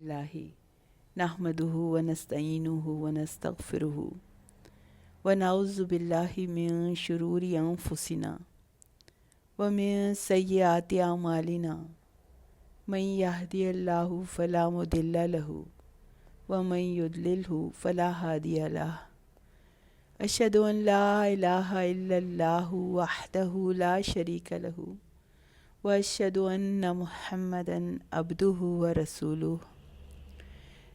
Allahi nahmaduhu wa nasta'inuhu wa nastaghfiruhu wa na'udzu billahi min shururi anfusina wa min sayyiati a'malina man yahdihillahu fala mudilla lahu wa man yudlilhu fala hadiya lahu ashhadu an la ilaha illallahu wahdahu la sharika lahu wa ashhadu anna muhammadan abduhu wa rasuluhu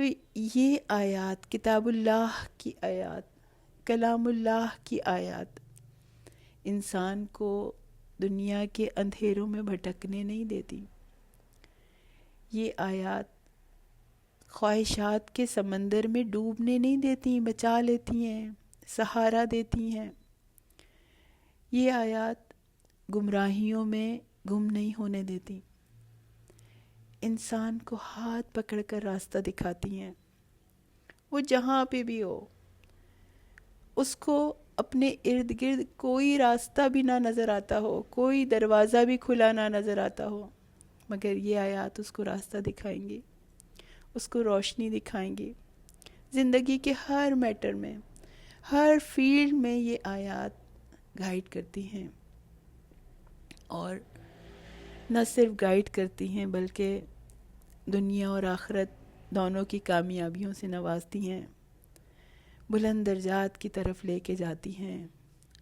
تو یہ آیات کتاب اللہ کی آیات، کلام اللہ کی آیات انسان کو دنیا کے اندھیروں میں بھٹکنے نہیں دیتی. یہ آیات خواہشات کے سمندر میں ڈوبنے نہیں دیتی، بچا لیتی ہیں، سہارا دیتی ہیں. یہ آیات گمراہیوں میں گم نہیں ہونے دیتی، انسان کو ہاتھ پکڑ کر راستہ دکھاتی ہیں. وہ جہاں پہ بھی ہو، اس کو اپنے ارد گرد کوئی راستہ بھی نہ نظر آتا ہو، کوئی دروازہ بھی کھلا نہ نظر آتا ہو، مگر یہ آیات اس کو راستہ دکھائیں گی، اس کو روشنی دکھائیں گی. زندگی کے ہر میٹر میں، ہر فیلڈ میں یہ آیات گائیڈ کرتی ہیں، اور نہ صرف گائیڈ کرتی ہیں بلکہ دنیا اور آخرت دونوں کی کامیابیوں سے نوازتی ہیں، بلند درجات کی طرف لے کے جاتی ہیں،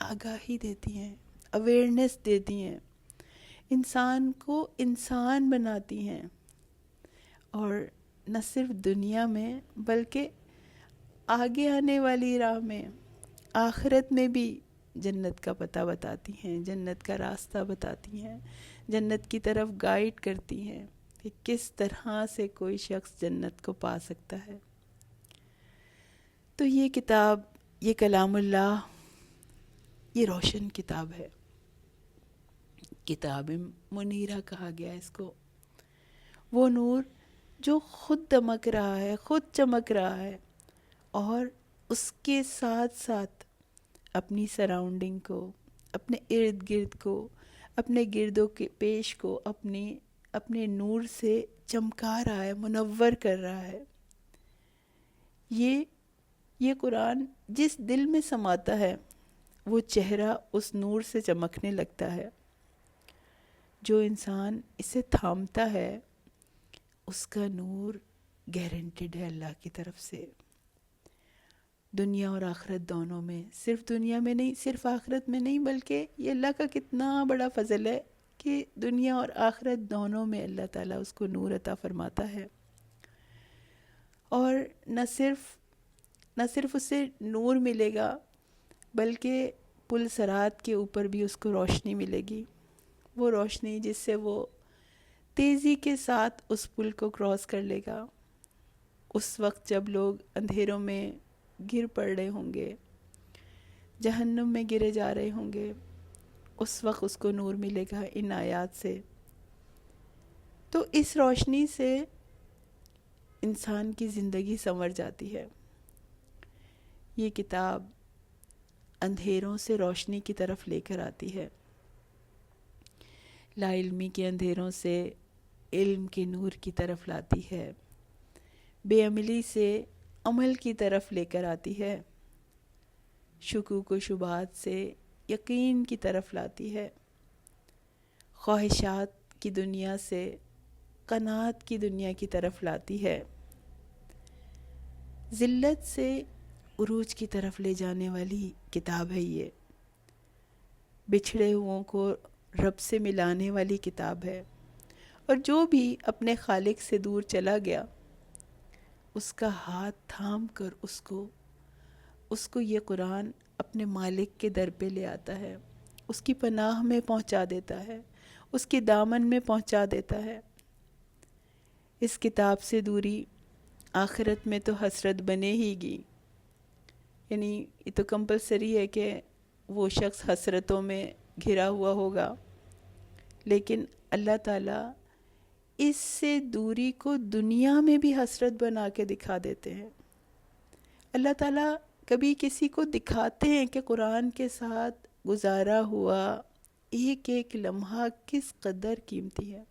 آگاہی دیتی ہیں، اویئرنیس دیتی ہیں، انسان کو انسان بناتی ہیں، اور نہ صرف دنیا میں بلکہ آگے آنے والی راہ میں، آخرت میں بھی جنت کا پتہ بتاتی ہیں، جنت کا راستہ بتاتی ہیں، جنت کی طرف گائیڈ کرتی ہیں کہ کس طرح سے کوئی شخص جنت کو پا سکتا ہے. تو یہ کتاب، یہ کلام اللہ، یہ روشن کتاب ہے. کتاب منیرہ کہا گیا اس کو. وہ نور جو خود دمک رہا ہے، خود چمک رہا ہے، اور اس کے ساتھ ساتھ اپنی سراؤنڈنگ کو، اپنے ارد گرد کو، اپنے گرد و پیش کو اپنے نور سے چمکا رہا ہے، منور کر رہا ہے. یہ قرآن جس دل میں سماتا ہے وہ چہرہ اس نور سے چمکنے لگتا ہے. جو انسان اسے تھامتا ہے اس کا نور گارنٹیڈ ہے اللہ کی طرف سے، دنیا اور آخرت دونوں میں. صرف دنیا میں نہیں، صرف آخرت میں نہیں، بلکہ یہ اللہ کا کتنا بڑا فضل ہے کہ دنیا اور آخرت دونوں میں اللہ تعالیٰ اس کو نور عطا فرماتا ہے. اور نہ صرف اسے نور ملے گا بلکہ پل صراط کے اوپر بھی اس کو روشنی ملے گی. وہ روشنی جس سے وہ تیزی کے ساتھ اس پل کو کراس کر لے گا. اس وقت جب لوگ اندھیروں میں گر پڑ رہے ہوں گے، جہنم میں گرے جا رہے ہوں گے، اس وقت اس کو نور ملے گا ان آیات سے. تو اس روشنی سے انسان کی زندگی سنور جاتی ہے. یہ کتاب اندھیروں سے روشنی کی طرف لے کر آتی ہے، لا علمی کے اندھیروں سے علم کے نور کی طرف لاتی ہے، بے عملی سے عمل کی طرف لے کر آتی ہے، شکوک و شبہات سے یقین کی طرف لاتی ہے، خواہشات کی دنیا سے قناعت کی دنیا کی طرف لاتی ہے، ذلت سے عروج کی طرف لے جانے والی کتاب ہے. یہ بچھڑے ہوں کو رب سے ملانے والی کتاب ہے. اور جو بھی اپنے خالق سے دور چلا گیا اس کا ہاتھ تھام کر اس کو یہ قرآن اپنے مالک کے در پہ لے آتا ہے، اس کی پناہ میں پہنچا دیتا ہے، اس کے دامن میں پہنچا دیتا ہے. اس کتاب سے دوری آخرت میں تو حسرت بنے ہی گی، یعنی یہ تو کمپلسری ہے کہ وہ شخص حسرتوں میں گھرا ہوا ہوگا. لیکن اللہ تعالیٰ اس سے دوری کو دنیا میں بھی حسرت بنا کے دکھا دیتے ہیں. اللہ تعالیٰ کبھی کسی کو دکھاتے ہیں کہ قرآن کے ساتھ گزارا ہوا ایک ایک لمحہ کس قدر قیمتی ہے.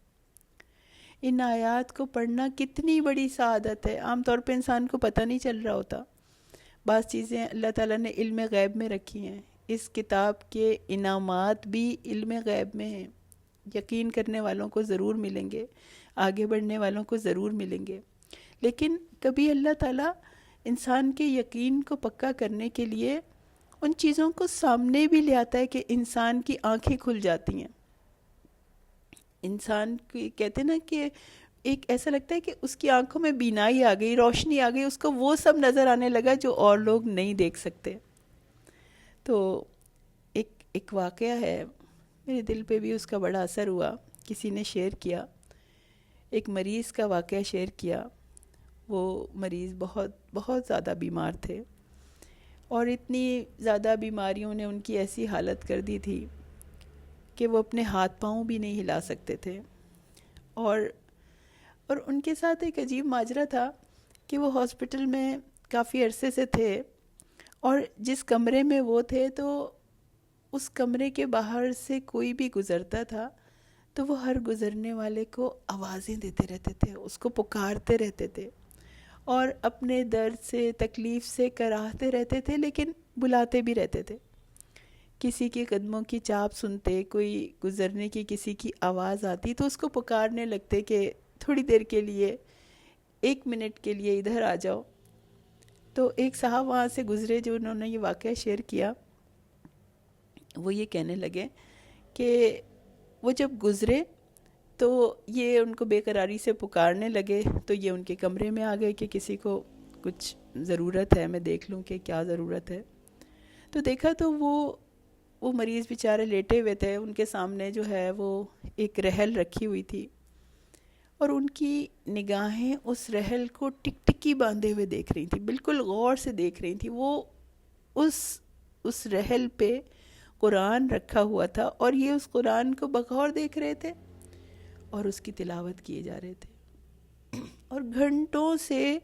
ان آیات کو پڑھنا کتنی بڑی سعادت ہے. عام طور پہ انسان کو پتہ نہیں چل رہا ہوتا. بعض چیزیں اللہ تعالیٰ نے علم غیب میں رکھی ہیں. اس کتاب کے انعامات بھی علم غیب میں ہیں. یقین کرنے والوں کو ضرور ملیں گے، آگے بڑھنے والوں کو ضرور ملیں گے. لیکن کبھی اللہ تعالیٰ انسان کے یقین کو پکا کرنے کے لیے ان چیزوں کو سامنے بھی لے آتا ہے کہ انسان کی آنکھیں کھل جاتی ہیں. انسان کی کہتے ہیں نا کہ ایک ایسا لگتا ہے کہ اس کی آنکھوں میں بینائی آ گئی، روشنی آ گئی، اس کو وہ سب نظر آنے لگا جو اور لوگ نہیں دیکھ سکتے. تو ایک واقعہ ہے، میرے دل پہ بھی اس کا بڑا اثر ہوا. کسی نے شیئر کیا، ایک مریض کا واقعہ شیئر کیا. وہ مریض بہت بہت زیادہ بیمار تھے، اور اتنی زیادہ بیماریوں نے ان کی ایسی حالت کر دی تھی کہ وہ اپنے ہاتھ پاؤں بھی نہیں ہلا سکتے تھے. اور ان کے ساتھ ایک عجیب ماجرا تھا کہ وہ ہاسپٹل میں کافی عرصے سے تھے، اور جس کمرے میں وہ تھے تو اس کمرے کے باہر سے کوئی بھی گزرتا تھا تو وہ ہر گزرنے والے کو آوازیں دیتے رہتے تھے، اس کو پکارتے رہتے تھے، اور اپنے درد سے تکلیف سے کراہتے رہتے تھے، لیکن بلاتے بھی رہتے تھے. کسی کے قدموں کی چاپ سنتے، کوئی گزرنے کی کسی کی آواز آتی تو اس کو پکارنے لگتے کہ تھوڑی دیر کے لیے، 1 منٹ کے لیے ادھر آ جاؤ. تو ایک صاحب وہاں سے گزرے جو انہوں نے یہ واقعہ شیئر کیا. وہ یہ کہنے لگے کہ وہ جب گزرے تو یہ ان کو بے قراری سے پکارنے لگے، تو یہ ان کے کمرے میں آ گئے کہ کسی کو کچھ ضرورت ہے، میں دیکھ لوں کہ کیا ضرورت ہے. تو دیکھا تو وہ مریض بیچارے لیٹے ہوئے تھے، ان کے سامنے جو ہے وہ ایک رحل رکھی ہوئی تھی، اور ان کی نگاہیں اس رحل کو ٹک ٹکی باندھے ہوئے دیکھ رہی تھیں، بالکل غور سے دیکھ رہی تھیں. وہ اس رحل پہ قرآن رکھا ہوا تھا، اور یہ اس قرآن کو بغور دیکھ رہے تھے اور اس کی تلاوت کیے جا رہے تھے. اور گھنٹوں سے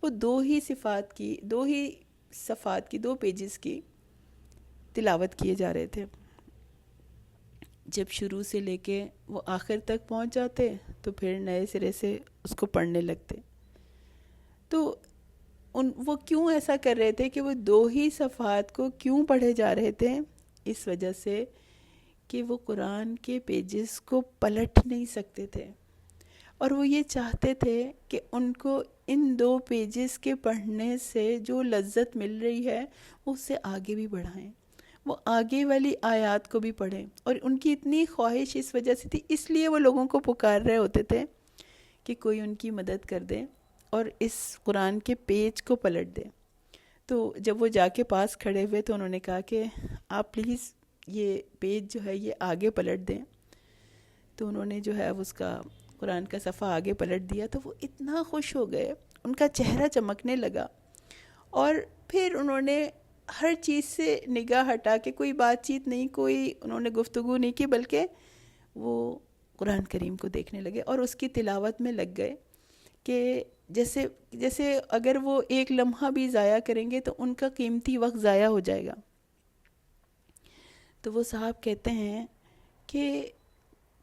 وہ 2 پیجز کی تلاوت کیے جا رہے تھے. جب شروع سے لے کے وہ آخر تک پہنچ جاتے تو پھر نئے سرے سے اس کو پڑھنے لگتے. تو وہ کیوں ایسا کر رہے تھے کہ وہ 2 ہی صفحات کو کیوں پڑھے جا رہے تھے؟ اس وجہ سے کہ وہ قرآن کے پیجز کو پلٹ نہیں سکتے تھے، اور وہ یہ چاہتے تھے کہ ان کو ان 2 پیجز کے پڑھنے سے جو لذت مل رہی ہے وہ اس سے آگے بھی بڑھائیں، وہ آگے والی آیات کو بھی پڑھیں. اور ان کی اتنی خواہش اس وجہ سے تھی، اس لیے وہ لوگوں کو پکار رہے ہوتے تھے کہ کوئی ان کی مدد کر دے اور اس قرآن کے پیج کو پلٹ دے. تو جب وہ جا کے پاس کھڑے ہوئے تو انہوں نے کہا کہ آپ پلیز یہ پیج جو ہے یہ آگے پلٹ دیں. تو انہوں نے جو ہے اس کا قرآن کا صفحہ آگے پلٹ دیا، تو وہ اتنا خوش ہو گئے، ان کا چہرہ چمکنے لگا. اور پھر انہوں نے ہر چیز سے نگاہ ہٹا کے، کوئی بات چیت نہیں، کوئی انہوں نے گفتگو نہیں کی، بلکہ وہ قرآن کریم کو دیکھنے لگے اور اس کی تلاوت میں لگ گئے کہ جیسے اگر وہ ایک لمحہ بھی ضائع کریں گے تو ان کا قیمتی وقت ضائع ہو جائے گا. تو وہ صاحب کہتے ہیں کہ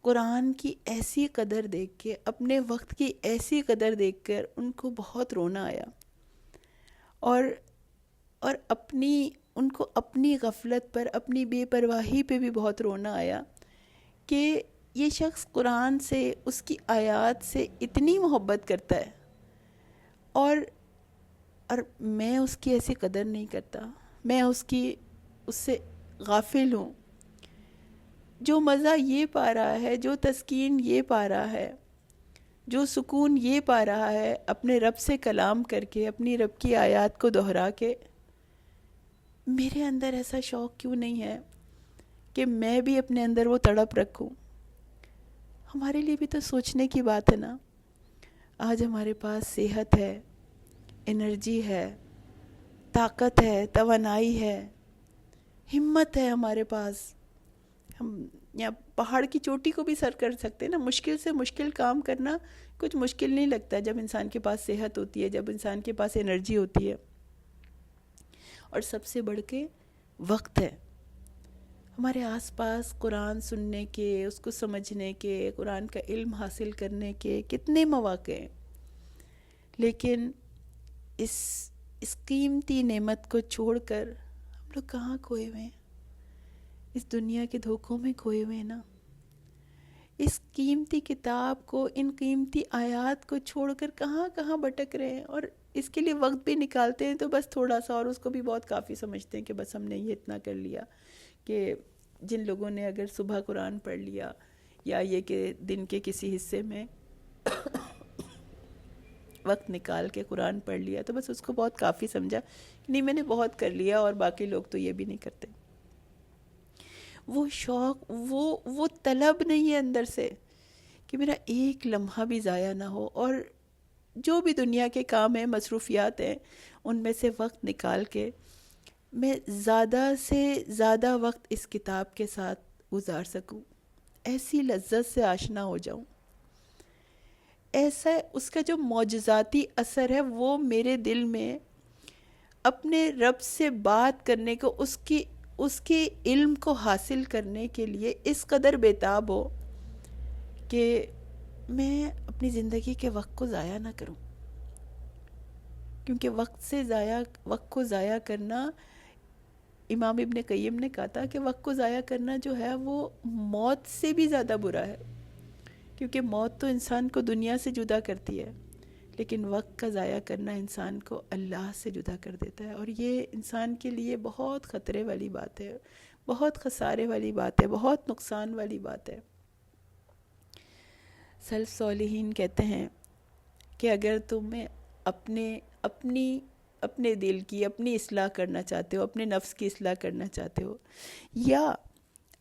قرآن کی ایسی قدر دیکھ کے، اپنے وقت کی ایسی قدر دیکھ کر ان کو بہت رونا آیا، اور ان کو اپنی غفلت پر، اپنی بے پرواہی پہ بھی بہت رونا آیا کہ یہ شخص قرآن سے، اس کی آیات سے اتنی محبت کرتا ہے، اور میں اس کی ایسی قدر نہیں کرتا، میں اس سے غافل ہوں. جو مزہ یہ پا رہا ہے، جو تسکین یہ پا رہا ہے، جو سکون یہ پا رہا ہے اپنے رب سے کلام کر کے، اپنی رب کی آیات کو دہرا کے، میرے اندر ایسا شوق کیوں نہیں ہے کہ میں بھی اپنے اندر وہ تڑپ رکھوں. ہمارے لیے بھی تو سوچنے کی بات ہے نا. آج ہمارے پاس صحت ہے، انرجی ہے، طاقت ہے، توانائی ہے، ہمت ہے ہمارے پاس. ہم یا پہاڑ کی چوٹی کو بھی سر کر سکتے ہیں نا. مشکل سے مشکل کام کرنا کچھ مشکل نہیں لگتا جب انسان کے پاس صحت ہوتی ہے، جب انسان کے پاس انرجی ہوتی ہے. اور سب سے بڑھ کے وقت ہے. ہمارے آس پاس قرآن سننے کے، اس کو سمجھنے کے، قرآن کا علم حاصل کرنے کے کتنے مواقع ہیں، لیکن اس قیمتی نعمت کو چھوڑ کر ہم لوگ کہاں کھوئے ہوئے ہیں؟ اس دنیا کے دھوکوں میں کھوئے ہوئے ہیں نا. اس قیمتی کتاب کو، ان قیمتی آیات کو چھوڑ کر کہاں کہاں بھٹک رہے ہیں، اور اس کے لیے وقت بھی نکالتے ہیں تو بس تھوڑا سا، اور اس کو بھی بہت کافی سمجھتے ہیں کہ بس ہم نے یہ اتنا کر لیا. کہ جن لوگوں نے اگر صبح قرآن پڑھ لیا، یا یہ کہ دن کے کسی حصے میں وقت نکال کے قرآن پڑھ لیا تو بس اس کو بہت کافی سمجھا کہ نہیں میں نے بہت کر لیا اور باقی لوگ تو یہ بھی نہیں کرتے. وہ شوق، وہ طلب نہیں ہے اندر سے کہ میرا ایک لمحہ بھی ضائع نہ ہو. اور جو بھی دنیا کے کام ہیں، مصروفیات ہیں، ان میں سے وقت نکال کے میں زیادہ سے زیادہ وقت اس کتاب کے ساتھ گزار سکوں، ایسی لذت سے آشنا ہو جاؤں. ایسا اس کا جو معجزاتی اثر ہے وہ میرے دل میں اپنے رب سے بات کرنے کو، اس کے علم کو حاصل کرنے کے لیے اس قدر بیتاب ہو کہ میں اپنی زندگی کے وقت کو ضائع نہ کروں. کیونکہ وقت کو ضائع کرنا، امام ابن قیم نے کہا تھا کہ وقت کو ضائع کرنا جو ہے وہ موت سے بھی زیادہ برا ہے. کیونکہ موت تو انسان کو دنیا سے جدا کرتی ہے، لیکن وقت کا ضائع کرنا انسان کو اللہ سے جدا کر دیتا ہے. اور یہ انسان کے لیے بہت خطرے والی بات ہے، بہت خسارے والی بات ہے، بہت نقصان والی بات ہے. سلف صالحین کہتے ہیں کہ اگر تمہیں اپنے دل کی اپنی اصلاح کرنا چاہتے ہو، اپنے نفس کی اصلاح کرنا چاہتے ہو، یا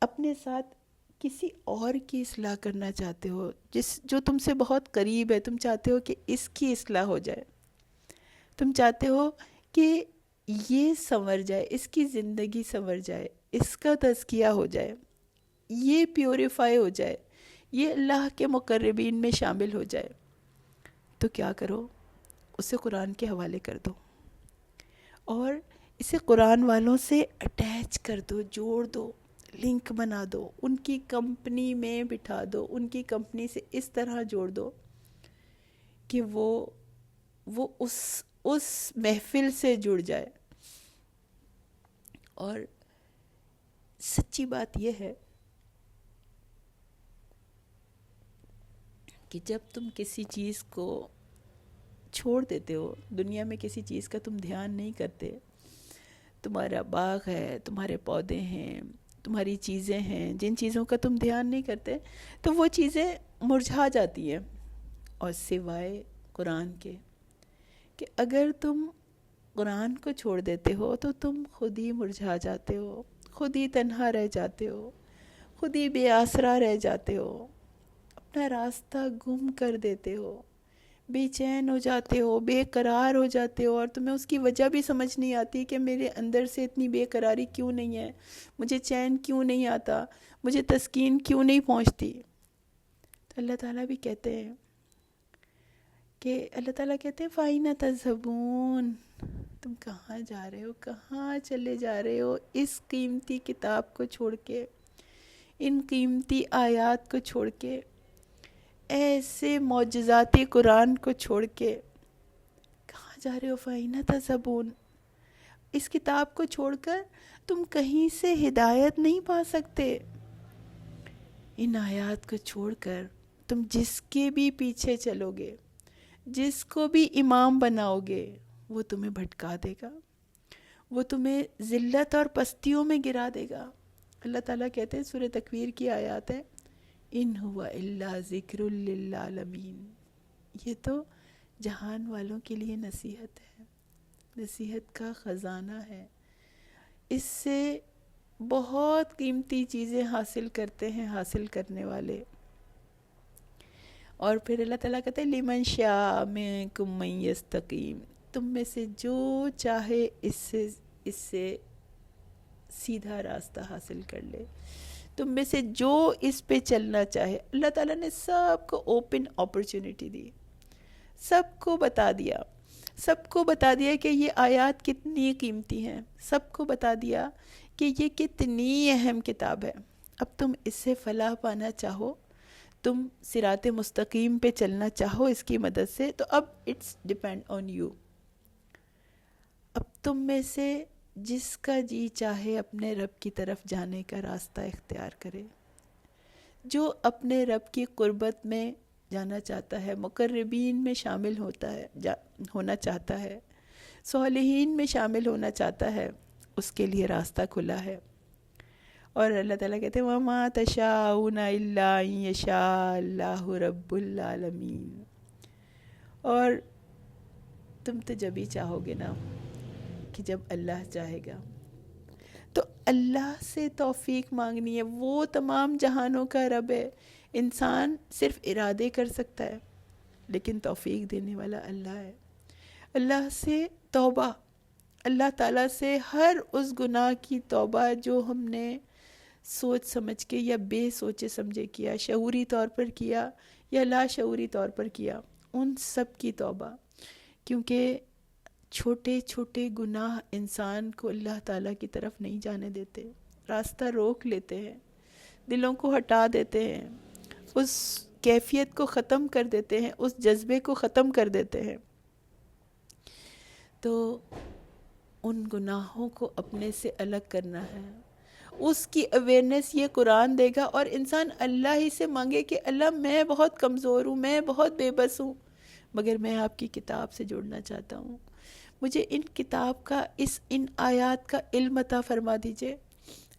اپنے ساتھ کسی اور کی اصلاح کرنا چاہتے ہو جو تم سے بہت قریب ہے، تم چاہتے ہو کہ اس کی اصلاح ہو جائے، تم چاہتے ہو کہ یہ سنور جائے، اس کی زندگی سنور جائے، اس کا تزکیہ ہو جائے، یہ پیوریفائی ہو جائے، یہ اللہ کے مقربین میں شامل ہو جائے، تو کیا کرو؟ اسے قرآن کے حوالے کر دو اور اسے قرآن والوں سے اٹیچ کر دو، جوڑ دو، لنک بنا دو، ان کی کمپنی میں بٹھا دو، ان کی کمپنی سے اس طرح جوڑ دو کہ وہ اس محفل سے جڑ جائے. اور سچی بات یہ ہے کہ جب تم کسی چیز کو چھوڑ دیتے ہو، دنیا میں کسی چیز کا تم دھیان نہیں کرتے، تمہارا باغ ہے، تمہارے پودے ہیں، تمہاری چیزیں ہیں، جن چیزوں کا تم دھیان نہیں کرتے تو وہ چیزیں مرجھا جاتی ہیں. اور سوائے قرآن کے کہ اگر تم قرآن کو چھوڑ دیتے ہو تو تم خود ہی مرجھا جاتے ہو، خود ہی تنہا رہ جاتے ہو، خود ہی بے آسرا رہ جاتے ہو، اپنا راستہ گم کر دیتے ہو، بے چین ہو جاتے ہو، بے قرار ہو جاتے ہو. اور تمہیں اس کی وجہ بھی سمجھ نہیں آتی کہ میرے اندر سے اتنی بے قراری کیوں نہیں ہے، مجھے چین کیوں نہیں آتا، مجھے تسکین کیوں نہیں پہنچتی. تو اللہ تعالیٰ بھی کہتے ہیں کہ فَأَيْنَ تَذْهَبُونَ، تم کہاں جا رہے ہو، کہاں چلے جا رہے ہو اس قیمتی کتاب کو چھوڑ کے، ان قیمتی آیات کو چھوڑ کے، ایسے معجزاتی قرآن کو چھوڑ کے کہاں جا رہے ہو؟ فَأَيْنَ تَذْهَبُونَ. اس کتاب کو چھوڑ کر تم کہیں سے ہدایت نہیں پا سکتے. ان آیات کو چھوڑ کر تم جس کے بھی پیچھے چلو گے، جس کو بھی امام بناؤ گے، وہ تمہیں بھٹکا دے گا، وہ تمہیں ذلت اور پستیوں میں گرا دے گا. اللہ تعالیٰ کہتے ہیں، سورہ تکویر کی آیات ہے، ان ہوا الا ذکر للعالمین. یہ تو جہان والوں کے لیے نصیحت ہے، نصیحت کا خزانہ ہے. اس سے بہت قیمتی چیزیں حاصل کرتے ہیں حاصل کرنے والے. اور پھر اللہ تعالیٰ کہتے ہیں لمن شاء منکم من یستقیم، تم میں سے جو چاہے اس سے سیدھا راستہ حاصل کر لے، تم میں سے جو اس پہ چلنا چاہے. اللہ تعالیٰ نے سب کو اوپن اپرچونٹی دی، سب کو بتا دیا کہ یہ آیات کتنی قیمتی ہیں، سب کو بتا دیا کہ یہ کتنی اہم کتاب ہے. اب تم اس سے فلاح پانا چاہو، تم صراط مستقیم پہ چلنا چاہو اس کی مدد سے، تو اب اٹس ڈیپینڈ آن یو. اب تم میں سے جس کا جی چاہے اپنے رب کی طرف جانے کا راستہ اختیار کرے، جو اپنے رب کی قربت میں جانا چاہتا ہے، مقربین میں شامل ہونا چاہتا ہے، صالحین میں شامل ہونا چاہتا ہے، اس کے لیے راستہ کھلا ہے. اور اللہ تعالیٰ کہتے ہیں وَمَا تَشَاءُونَ إِلَّا أَن يَشَاءَ اللَّهُ رَبُّ العالمین. اور تم تو جب ہی چاہو گے نا کہ جب اللہ چاہے گا. تو اللہ سے توفیق مانگنی ہے. وہ تمام جہانوں کا رب ہے. انسان صرف ارادے کر سکتا ہے لیکن توفیق دینے والا اللہ ہے. اللہ سے توبہ، اللہ تعالیٰ سے ہر اس گناہ کی توبہ جو ہم نے سوچ سمجھ کے یا بے سوچے سمجھے کیا، شعوری طور پر کیا یا لا شعوری طور پر کیا، ان سب کی توبہ. کیونکہ چھوٹے چھوٹے گناہ انسان کو اللہ تعالیٰ کی طرف نہیں جانے دیتے، راستہ روک لیتے ہیں، دلوں کو ہٹا دیتے ہیں، اس کیفیت کو ختم کر دیتے ہیں، اس جذبے کو ختم کر دیتے ہیں. تو ان گناہوں کو اپنے سے الگ کرنا ہے. اس کی اویئرنیس یہ قرآن دے گا، اور انسان اللہ ہی سے مانگے کہ اللہ میں بہت کمزور ہوں، میں بہت بے بس ہوں، مگر میں آپ کی کتاب سے جڑنا چاہتا ہوں. مجھے ان کتاب کا، ان آیات کا علم عطا فرما دیجئے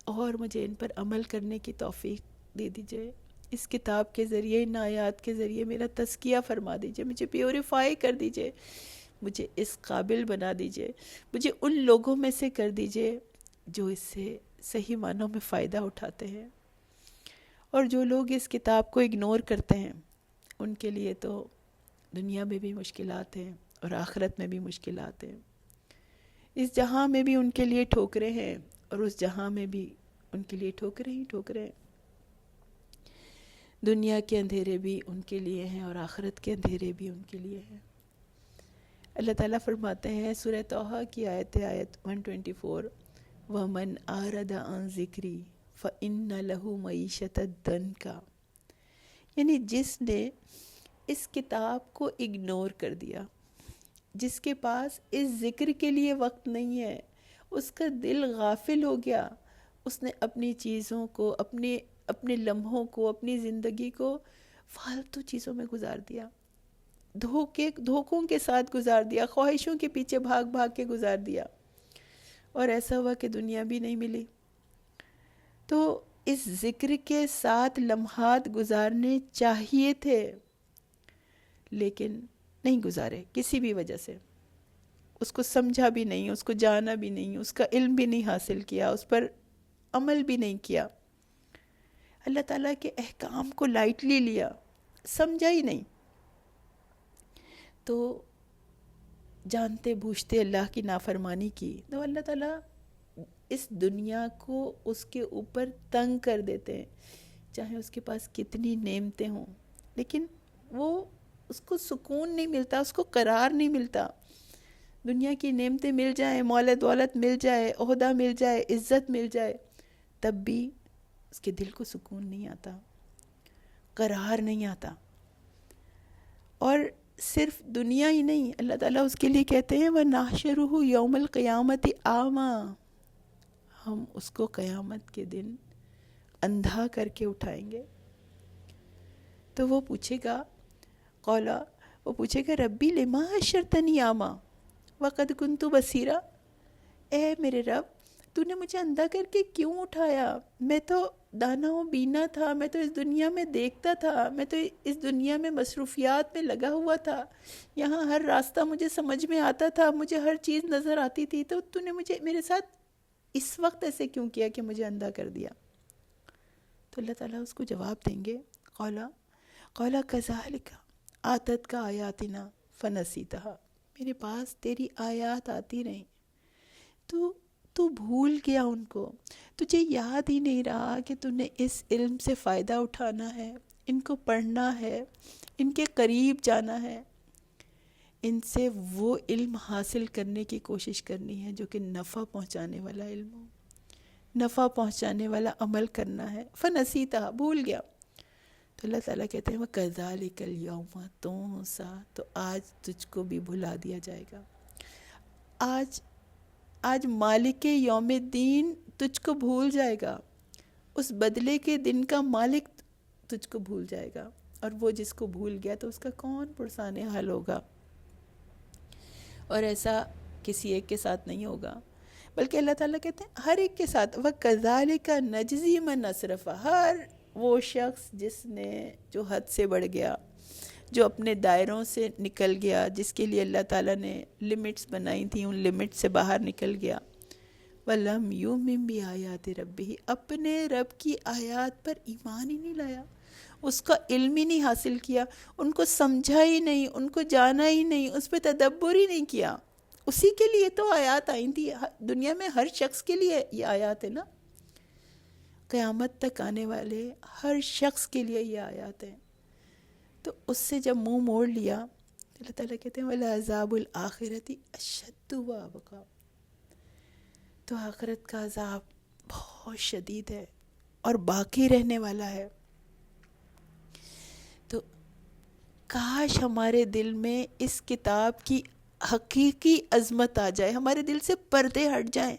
اور مجھے ان پر عمل کرنے کی توفیق دے دیجئے. اس کتاب کے ذریعے، ان آیات کے ذریعے میرا تزکیہ فرما دیجئے، مجھے پیوریفائی کر دیجئے، مجھے اس قابل بنا دیجئے، مجھے ان لوگوں میں سے کر دیجئے جو اس سے صحیح معنوں میں فائدہ اٹھاتے ہیں. اور جو لوگ اس کتاب کو اگنور کرتے ہیں ان کے لیے تو دنیا میں بھی مشکلات ہیں اور آخرت میں بھی مشکلات ہیں. اس جہاں میں بھی ان کے لیے ٹھوکریں ہیں اور اس جہاں میں بھی ان کے لیے ٹھوکریں ہی ٹھوکریں. دنیا کے اندھیرے بھی ان کے لیے ہیں اور آخرت کے اندھیرے بھی ان کے لیے ہیں. اللہ تعالیٰ فرماتے ہیں سورہ طٰہٰ کی آیت 124، وَمَنْ أَعْرَضَ عَنْ ذِكْرِي فَإِنَّ لَهُ مَعِيشَةً ضَنْكًا. یعنی جس نے اس کتاب کو اگنور کر دیا، جس کے پاس اس ذکر کے لیے وقت نہیں ہے، اس کا دل غافل ہو گیا، اس نے اپنی چیزوں کو، اپنے لمحوں کو، اپنی زندگی کو فالتو چیزوں میں گزار دیا، دھوکوں کے ساتھ گزار دیا، خواہشوں کے پیچھے بھاگ بھاگ کے گزار دیا، اور ایسا ہوا کہ دنیا بھی نہیں ملی. تو اس ذکر کے ساتھ لمحات گزارنے چاہیے تھے لیکن نہیں گزارے کسی بھی وجہ سے. اس کو سمجھا بھی نہیں، اس کو جانا بھی نہیں، اس کا علم بھی نہیں حاصل کیا، اس پر عمل بھی نہیں کیا. اللہ تعالیٰ کے احکام کو لائٹلی لیا، سمجھا ہی نہیں. تو جانتے بوجھتے اللہ کی نافرمانی کی تو اللہ تعالیٰ اس دنیا کو اس کے اوپر تنگ کر دیتے ہیں. چاہے اس کے پاس کتنی نعمتیں ہوں لیکن وہ اس کو سکون نہیں ملتا، اس کو قرار نہیں ملتا. دنیا کی نعمتیں مل جائیں، مال دولت مل جائے، عہدہ مل جائے، عزت مل جائے، تب بھی اس کے دل کو سکون نہیں آتا، قرار نہیں آتا. اور صرف دنیا ہی نہیں، اللہ تعالیٰ اس کے لیے کہتے ہیں وَنَحْشُرُهُ يَوْمَ الْقِيَامَةِ أَعْمَىٰ. ہم اس کو قیامت کے دن اندھا کر کے اٹھائیں گے. تو وہ پوچھے گا ربی لما حشرتنی اعمیٰ وقد کنت بصیرا. اے میرے رب، تو نے مجھے اندھا کر کے کیوں اٹھایا؟ میں تو دانا و بینا تھا، میں تو اس دنیا میں دیکھتا تھا، میں تو اس دنیا میں مصروفیات میں لگا ہوا تھا، یہاں ہر راستہ مجھے سمجھ میں آتا تھا، مجھے ہر چیز نظر آتی تھی، تو نے مجھے میرے ساتھ اس وقت ایسے کیوں کیا کہ مجھے اندھا کر دیا؟ تو اللہ تعالیٰ اس کو جواب دیں گے قَالَ كَذَلِكَ آتَتْكَ آیاتنا فنسیتہا. میرے پاس تیری آیات آتی رہیں، تو بھول گیا ان کو، تجھے یاد ہی نہیں رہا کہ تو نے اس علم سے فائدہ اٹھانا ہے، ان کو پڑھنا ہے، ان کے قریب جانا ہے، ان سے وہ علم حاصل کرنے کی کوشش کرنی ہے جو کہ نفع پہنچانے والا علم ہو، نفع پہنچانے والا عمل کرنا ہے. فنسیتہا، بھول گیا. تو اللہ تعالیٰ کہتے ہیں وَكَذَلِكَ الْيَوْمَ تُنسَىٰ. تو آج تجھ کو بھی بھلا دیا جائے گا. آج مالک یوم الدین تجھ کو بھول جائے گا، اس بدلے کے دن کا مالک تجھ کو بھول جائے گا. اور وہ جس کو بھول گیا تو اس کا کون پرسان حال ہوگا؟ اور ایسا کسی ایک کے ساتھ نہیں ہوگا بلکہ اللہ تعالیٰ کہتے ہیں ہر ایک کے ساتھ وَكَذَلِكَ نَجْزِي مَنْ أَسْرَفَ، ہر وہ شخص جس نے جو حد سے بڑھ گیا، جو اپنے دائروں سے نکل گیا، جس کے لیے اللہ تعالیٰ نے لمٹس بنائی تھیں، ان لمٹ سے باہر نکل گیا، وَلَمْ يُؤْمِنْ بِآيَاتِ رَبِّهِ، اپنے رب کی آیات پر ایمان ہی نہیں لایا، اس کا علم ہی نہیں حاصل کیا، ان کو سمجھا ہی نہیں، ان کو جانا ہی نہیں، اس پہ تدبر ہی نہیں کیا۔ اسی کے لیے تو آیات آئی تھی، دنیا میں ہر شخص کے لیے یہ آیات ہے نا، قیامت تک آنے والے ہر شخص کے لیے یہ آیات ہیں۔ تو اس سے جب منہ موڑ لیا، اللہ تعالیٰ کہتے ہیں وَلَعَذَابُ الْآخِرَةِ أَشَدُّ وَأَبْقَىٰ، تو آخرت کا عذاب بہت شدید ہے اور باقی رہنے والا ہے۔ تو کاش ہمارے دل میں اس کتاب کی حقیقی عظمت آ جائے، ہمارے دل سے پردے ہٹ جائیں،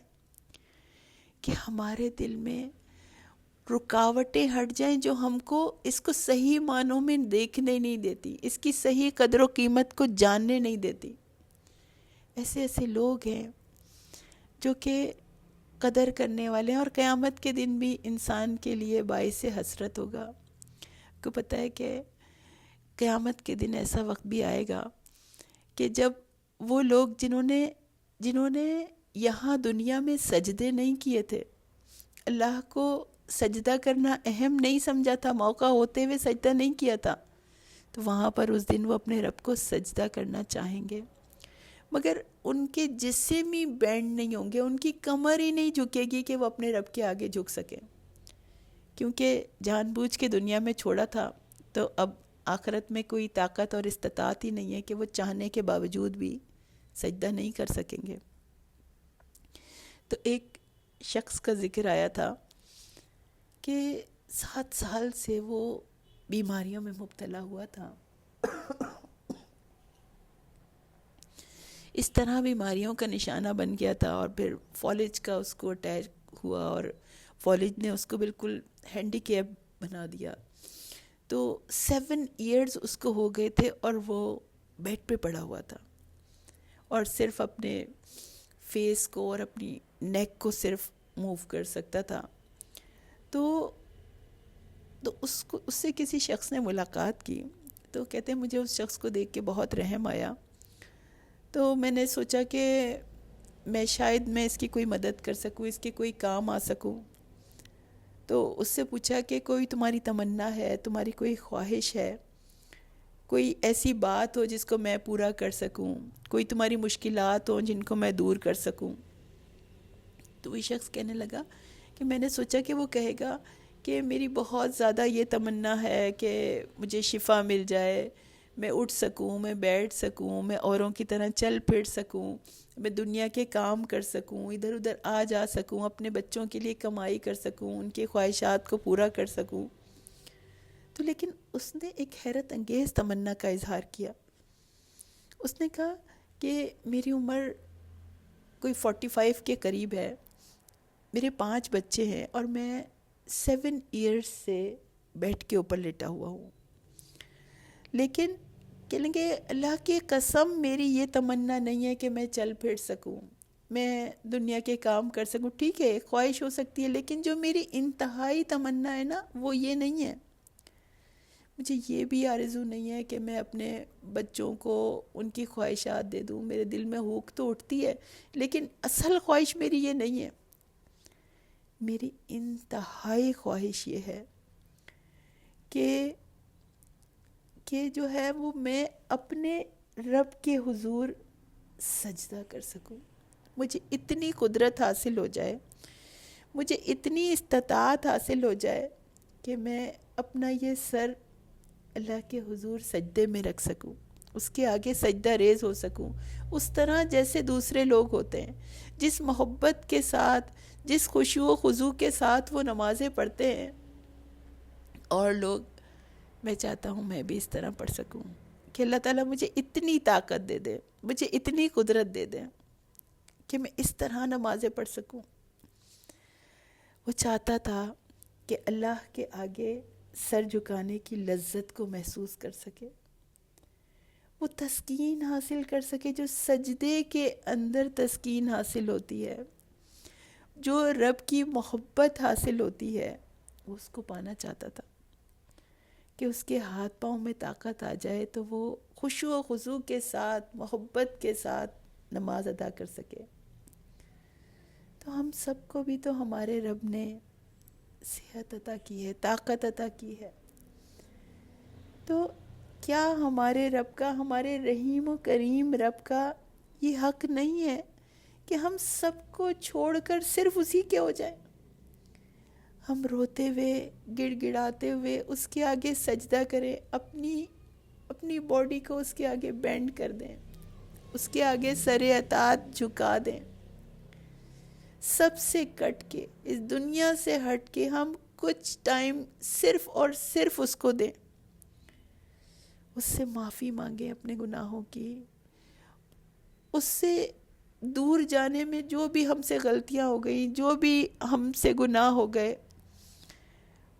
کہ ہمارے دل میں رکاوٹیں ہٹ جائیں جو ہم کو اس کو صحیح معنوں میں دیکھنے نہیں دیتی، اس کی صحیح قدر و قیمت کو جاننے نہیں دیتی۔ ایسے ایسے لوگ ہیں جو کہ قدر کرنے والے ہیں، اور قیامت کے دن بھی انسان کے لیے باعث حسرت ہوگا۔ کو پتہ ہے کہ قیامت کے دن ایسا وقت بھی آئے گا کہ جب وہ لوگ جنہوں نے یہاں دنیا میں سجدے نہیں کیے تھے، اللہ کو سجدہ کرنا اہم نہیں سمجھا تھا، موقع ہوتے ہوئے سجدہ نہیں کیا تھا، تو وہاں پر اس دن وہ اپنے رب کو سجدہ کرنا چاہیں گے، مگر ان کے جسم ہی بینڈ نہیں ہوں گے، ان کی کمر ہی نہیں جھکے گی کہ وہ اپنے رب کے آگے جھک سکیں، کیونکہ جان بوجھ کے دنیا میں چھوڑا تھا، تو اب آخرت میں کوئی طاقت اور استطاعت ہی نہیں ہے کہ وہ چاہنے کے باوجود بھی سجدہ نہیں کر سکیں گے۔ تو ایک شخص کا ذکر آیا تھا کہ 7 سال سے وہ بیماریوں میں مبتلا ہوا تھا، اس طرح بیماریوں کا نشانہ بن گیا تھا، اور پھر فالج کا اس کو اٹیک ہوا، اور فالج نے اس کو بالکل ہینڈی کیپ بنا دیا۔ تو 7 ایئرز اس کو ہو گئے تھے اور وہ بیڈ پہ پڑا ہوا تھا، اور صرف اپنے فیس کو اور اپنی نیک کو صرف موو کر سکتا تھا۔ تو اس سے کسی شخص نے ملاقات کی، تو کہتے ہیں مجھے اس شخص کو دیکھ کے بہت رحم آیا، تو میں نے سوچا کہ شاید میں اس کی کوئی مدد کر سکوں، اس کے کوئی کام آ سکوں۔ تو اس سے پوچھا کہ کوئی تمہاری تمنا ہے، تمہاری کوئی خواہش ہے، کوئی ایسی بات ہو جس کو میں پورا کر سکوں، کوئی تمہاری مشکلات ہوں جن کو میں دور کر سکوں۔ تو وہ شخص کہنے لگا کہ میں نے سوچا کہ وہ کہے گا کہ میری بہت زیادہ یہ تمنا ہے کہ مجھے شفا مل جائے، میں اٹھ سکوں، میں بیٹھ سکوں، میں اوروں کی طرح چل پھر سکوں، میں دنیا کے کام کر سکوں، ادھر ادھر آ جا سکوں، اپنے بچوں کے لیے کمائی کر سکوں، ان کی خواہشات کو پورا کر سکوں۔ تو لیکن اس نے ایک حیرت انگیز تمنا کا اظہار کیا، اس نے کہا کہ میری عمر کوئی 45 کے قریب ہے، میرے 5 بچے ہیں، اور میں 7 ایئرز سے بیڈ کے اوپر لیٹا ہوا ہوں، لیکن کہیں گے اللہ کی قسم میری یہ تمنا نہیں ہے کہ میں چل پھر سکوں، میں دنیا کے کام کر سکوں، ٹھیک ہے ایک خواہش ہو سکتی ہے، لیکن جو میری انتہائی تمنا ہے نا وہ یہ نہیں ہے۔ مجھے یہ بھی آرزو نہیں ہے کہ میں اپنے بچوں کو ان کی خواہشات دے دوں، میرے دل میں ہوک تو اٹھتی ہے، لیکن اصل خواہش میری یہ نہیں ہے۔ میری انتہائی خواہش یہ ہے کہ جو ہے وہ میں اپنے رب کے حضور سجدہ کر سکوں، مجھے اتنی قدرت حاصل ہو جائے، مجھے اتنی استطاعت حاصل ہو جائے کہ میں اپنا یہ سر اللہ کے حضور سجدے میں رکھ سکوں، اس کے آگے سجدہ ریز ہو سکوں، اس طرح جیسے دوسرے لوگ ہوتے ہیں، جس محبت کے ساتھ، جس خشوع و خضوع کے ساتھ وہ نمازیں پڑھتے ہیں، اور لوگ، میں چاہتا ہوں میں بھی اس طرح پڑھ سکوں، کہ اللہ تعالیٰ مجھے اتنی طاقت دے دے، مجھے اتنی قدرت دے دے کہ میں اس طرح نمازیں پڑھ سکوں۔ وہ چاہتا تھا کہ اللہ کے آگے سر جھکانے کی لذت کو محسوس کر سکے، وہ تسکین حاصل کر سکے جو سجدے کے اندر تسکین حاصل ہوتی ہے، جو رب کی محبت حاصل ہوتی ہے وہ اس کو پانا چاہتا تھا، کہ اس کے ہاتھ پاؤں میں طاقت آ جائے تو وہ خشوع و خضوع کے ساتھ، محبت کے ساتھ نماز ادا کر سکے۔ تو ہم سب کو بھی تو ہمارے رب نے صحت عطا کی ہے، طاقت عطا کی ہے، تو کیا ہمارے رب کا، ہمارے رحیم و کریم رب کا یہ حق نہیں ہے کہ ہم سب کو چھوڑ کر صرف اسی کے ہو جائیں؟ ہم روتے ہوئے، گڑ گڑاتے ہوئے اس کے آگے سجدہ کریں، اپنی باڈی کو اس کے آگے بینڈ کر دیں، اس کے آگے سر اطاعت جھکا دیں، سب سے کٹ کے، اس دنیا سے ہٹ کے ہم کچھ ٹائم صرف اور صرف اس کو دیں، اس سے معافی مانگیں اپنے گناہوں کی، اس سے دور جانے میں جو بھی ہم سے غلطیاں ہو گئیں، جو بھی ہم سے گناہ ہو گئے،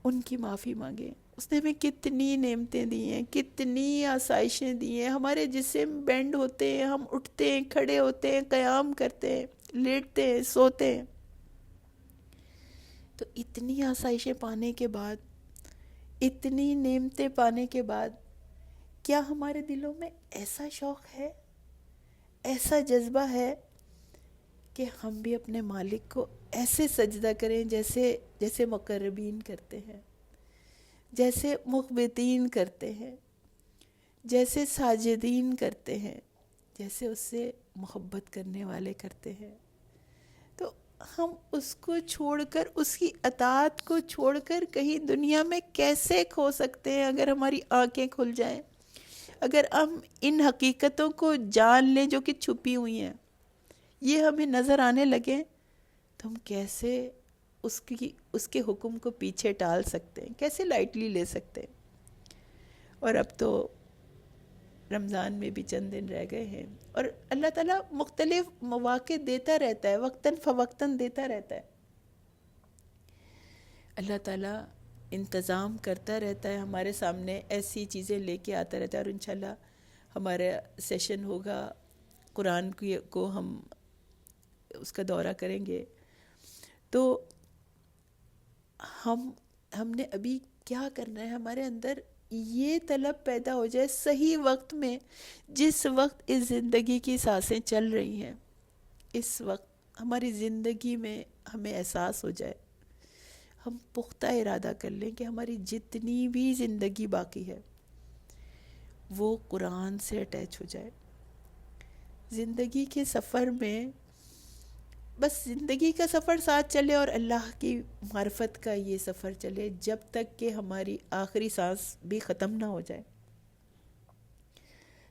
ان کی معافی مانگیں۔ اس نے ہمیں کتنی نعمتیں دی ہیں، کتنی آسائشیں دی ہیں، ہمارے جسم بینڈ ہوتے ہیں، ہم اٹھتے ہیں، کھڑے ہوتے ہیں، قیام کرتے ہیں، لیٹتے ہیں، سوتے ہیں، تو اتنی آسائشیں پانے کے بعد، اتنی نعمتیں پانے کے بعد، کیا ہمارے دلوں میں ایسا شوق ہے، ایسا جذبہ ہے کہ ہم بھی اپنے مالک کو ایسے سجدہ کریں جیسے مقربین کرتے ہیں، جیسے مخبتین کرتے ہیں، جیسے ساجدین کرتے ہیں، جیسے اس سے محبت کرنے والے کرتے ہیں؟ تو ہم اس کو چھوڑ کر، اس کی اطاعت کو چھوڑ کر کہیں دنیا میں کیسے کھو سکتے ہیں؟ اگر ہماری آنکھیں کھل جائیں، اگر ہم ان حقیقتوں کو جان لیں جو کہ چھپی ہوئی ہیں، یہ ہمیں نظر آنے لگیں، تو ہم کیسے اس کے حکم کو پیچھے ٹال سکتے ہیں، کیسے لائٹلی لے سکتے ہیں؟ اور اب تو رمضان میں بھی چند دن رہ گئے ہیں، اور اللہ تعالیٰ مختلف مواقع دیتا رہتا ہے، وقتاً فوقتاً دیتا رہتا ہے، اللہ تعالیٰ انتظام کرتا رہتا ہے، ہمارے سامنے ایسی چیزیں لے کے آتا رہتا ہے، اور انشاءاللہ ہمارا سیشن ہوگا قرآن کو ہم اس کا دورہ کریں گے، تو ہم نے ابھی کیا کرنا ہے؟ ہمارے اندر یہ طلب پیدا ہو جائے صحیح وقت میں، جس وقت اس زندگی کی سانسیں چل رہی ہیں، اس وقت ہماری زندگی میں ہمیں احساس ہو جائے، ہم پختہ ارادہ کر لیں کہ ہماری جتنی بھی زندگی باقی ہے وہ قرآن سے اٹیچ ہو جائے۔ زندگی کے سفر میں بس زندگی کا سفر ساتھ چلے، اور اللہ کی معرفت کا یہ سفر چلے جب تک کہ ہماری آخری سانس بھی ختم نہ ہو جائے۔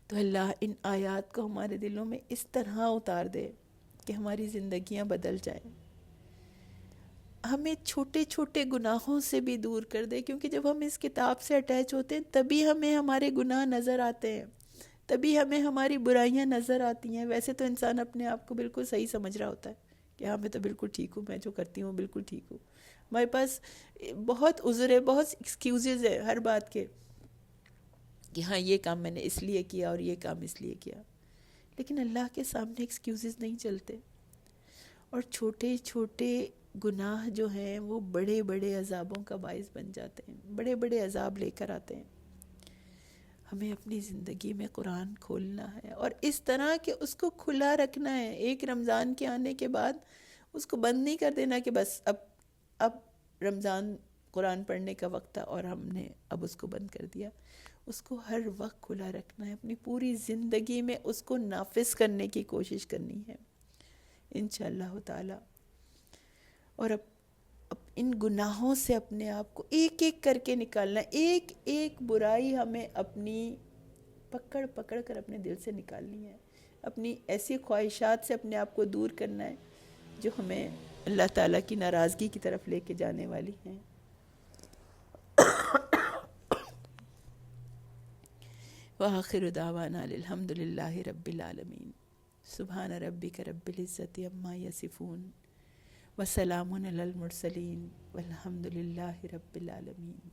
تو اللہ ان آیات کو ہمارے دلوں میں اس طرح اتار دے کہ ہماری زندگیاں بدل جائیں، ہمیں چھوٹے چھوٹے گناہوں سے بھی دور کر دے، کیونکہ جب ہم اس کتاب سے اٹیچ ہوتے ہیں تبھی ہمیں ہمارے گناہ نظر آتے ہیں، تبھی ہمیں ہماری برائیاں نظر آتی ہیں۔ ویسے تو انسان اپنے آپ کو بالکل صحیح سمجھ رہا ہوتا ہے کہ ہاں میں تو بالکل ٹھیک ہوں، میں جو کرتی ہوں بالکل ٹھیک ہوں، ہمارے پاس بہت عذر ہے، بہت ایکسکیوزز ہے ہر بات کے، کہ ہاں یہ کام میں نے اس لیے کیا اور یہ کام اس لیے کیا، لیکن اللہ کے سامنے ایکسکیوزز نہیں چلتے، اور چھوٹے چھوٹے گناہ جو ہیں وہ بڑے بڑے عذابوں کا باعث بن جاتے ہیں، بڑے بڑے عذاب لے کر آتے ہیں۔ ہمیں اپنی زندگی میں قرآن کھولنا ہے، اور اس طرح کہ اس کو کھلا رکھنا ہے، ایک رمضان کے آنے کے بعد اس کو بند نہیں کر دینا کہ بس اب رمضان قرآن پڑھنے کا وقت تھا اور ہم نے اب اس کو بند کر دیا۔ اس کو ہر وقت کھلا رکھنا ہے، اپنی پوری زندگی میں اس کو نافذ کرنے کی کوشش کرنی ہے انشاءاللہ تعالی۔ اور اب ان گناہوں سے اپنے آپ کو ایک ایک کر کے نکالنا ہے، ایک ایک برائی ہمیں اپنی پکڑ پکڑ کر اپنے دل سے نکالنی ہے، اپنی ایسی خواہشات سے اپنے آپ کو دور کرنا ہے جو ہمیں اللہ تعالیٰ کی ناراضگی کی طرف لے کے جانے والی ہیں۔ وآخر دعوانا الحمد للہ رب العالمین، سبحان ربک رب العزت عما یصفون، وسلام علی المرسلین، والحمد للہ رب العالمین۔